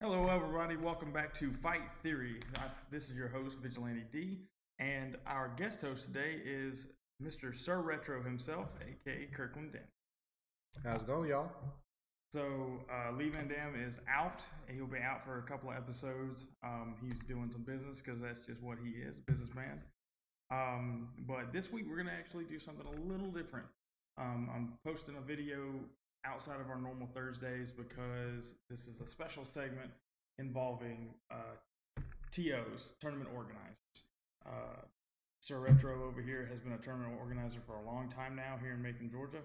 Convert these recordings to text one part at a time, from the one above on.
Hello, everybody. Welcome back to Fight Theory. This is your host, Vigilante D, and our guest host today is Mr. SirRetro himself, aka Kirkland Dent. How's it going, y'all? So, Lee Van Dam is out. He'll be out for a couple of episodes. He's doing some business because that's just what he is, a businessman. But this week, we're going to actually do something a little different. I'm posting a video outside of our normal Thursdays because this is a special segment involving TOs, tournament organizers. SirRetro over here has been a tournament organizer for a long time now here in Macon, Georgia.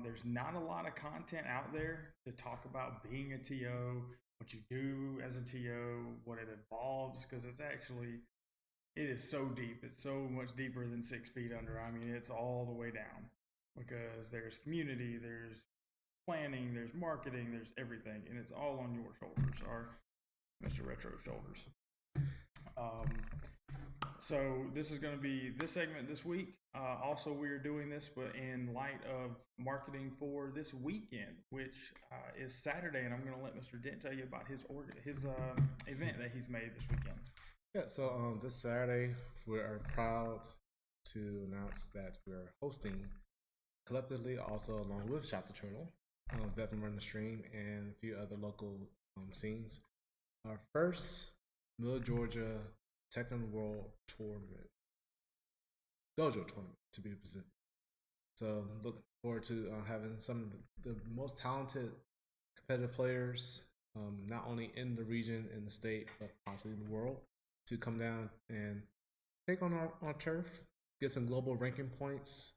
There's not a lot of content out there to talk about being a TO, what you do as a TO, what it involves, because it is so deep. It's so much deeper than 6 feet under. I mean, it's all the way down because there's community, there's planning, there's marketing, there's everything, and it's all on your shoulders, or Mr. Retro's shoulders. So this is going to be this segment this week. Also, we are doing this, but in light of marketing for this weekend, which is Saturday, and I'm going to let Mr. Dent tell you about his event that he's made this weekend. Yeah, so this Saturday, we are proud to announce that we're hosting collectively, also along with Shop the Turtle, Devin Run the Stream, and a few other local scenes, our first Middle Georgia Tekken World Tournament, Dojo Tournament to be specific. So look forward to having some of the most talented competitive players, not only in the region, in the state, but possibly in the world, to come down and take on our turf, get some global ranking points.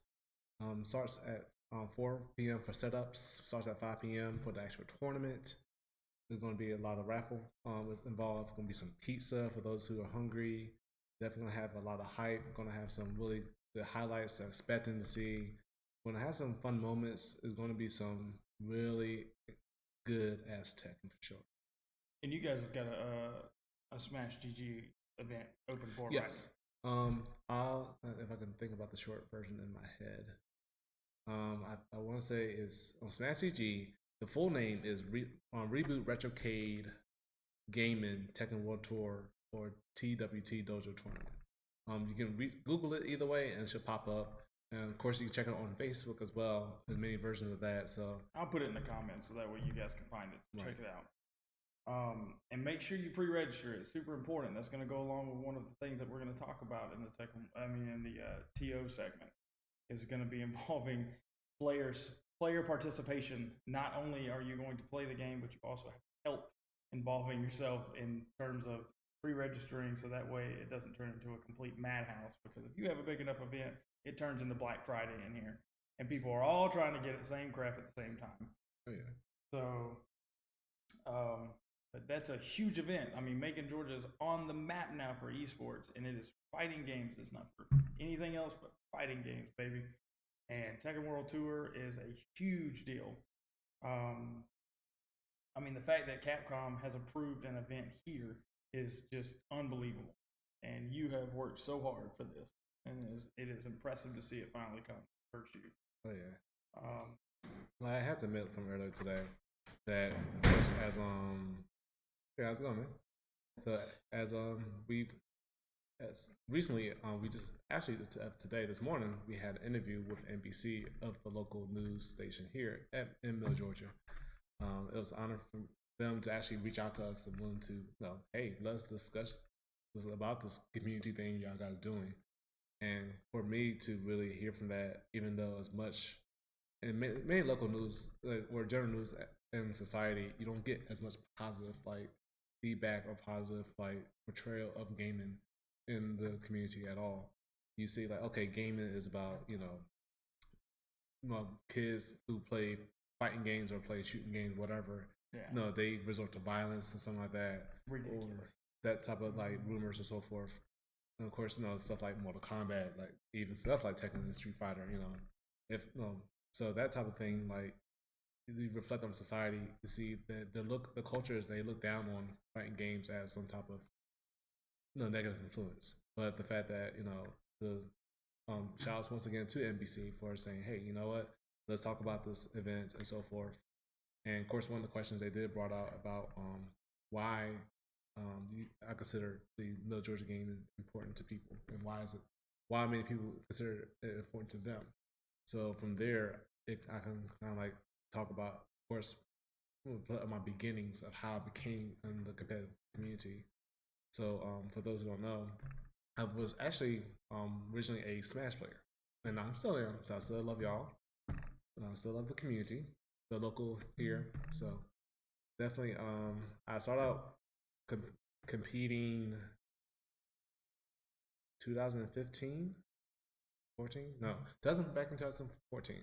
Starts at 4 p.m. for setups, starts at 5 p.m. for the actual tournament. There's going to be a lot of raffle involved. Going to be some pizza for those who are hungry. Definitely going to have a lot of hype. Going to have some really good highlights I'm expecting to see. Going to have some fun moments. There's going to be some really good ass tech for sure. And you guys have got a Smash GG event open for, yes. Right? I'll if I can think about the short version in my head. I want to say is on Smash GG. The full name is Reboot Retrocade Gaming Tekken World Tour, or TWT Dojo Tournament. You can Google it either way and it should pop up. And of course, you can check it on Facebook as well. There's many versions of that. So I'll put it in the comments so that way you guys can find it. So check it out. And make sure you pre-register. It's super important. That's going to go along with one of the things that we're going to talk about in the TO segment. Is going to be involving player participation. Not only are you going to play the game, but you also have help involving yourself in terms of pre-registering, so that way it doesn't turn into a complete madhouse. Because if you have a big enough event, it turns into Black Friday in here, and people are all trying to get the same crap at the same time. Oh, yeah. So, but that's a huge event. I mean, Macon, Georgia is on the map now for esports, and it is fighting games. It's not for anything else but fighting games, baby. And Tekken World Tour is a huge deal. I mean, the fact that Capcom has approved an event here is just unbelievable. And you have worked so hard for this, and it is impressive to see it finally come to hurt you. Oh yeah. Well, I have to admit from earlier today that as yeah, how's it going, man? So as recently, we just actually today, this morning, we had an interview with NBC of the local news station here in Middle Georgia. It was an honor for them to actually reach out to us and willing to, hey, let's discuss about this community thing y'all guys doing. And for me to really hear from that, even though as much in many local news or general news in society, you don't get as much positive feedback or positive portrayal of gaming in the community at all. You see okay, gaming is about kids who play fighting games or play shooting games, whatever. Yeah. No, they resort to violence and something like that. Ridiculous. Or that type of rumors and so forth. And of course, stuff like Mortal Kombat, even stuff like Tekken and Street Fighter. So that type of thing, you reflect on society to see that the cultures, they look down on fighting games as some type of negative influence. But the fact that the shout outs once again to NBC for saying, hey, you know what, let's talk about this event and so forth. And of course, one of the questions they did brought out about why I consider the Middle Georgia game important to people, and why many people consider it important to them. So from there, I can kind of like talk about, of course, my beginnings of how I became in the competitive community. So for those who don't know, I was actually originally a Smash player, and I still am. So I still love y'all. Still love the community, the local here. So definitely, I started out competing 2015, 14. No, doesn't back in 2014.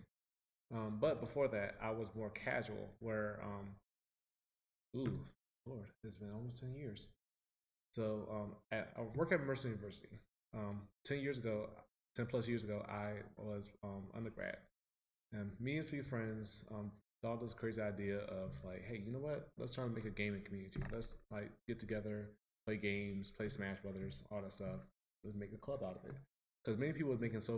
But before that, I was more casual, where ooh, Lord, it's been almost 10 years. So I work at Mercer University. 10 years ago, 10 plus years ago, I was undergrad, and me and a few friends thought this crazy idea of like, hey, you know what? Let's try to make a gaming community. Let's like get together, play games, play Smash Brothers, all that stuff. Let's make a club out of it. Because many people were making so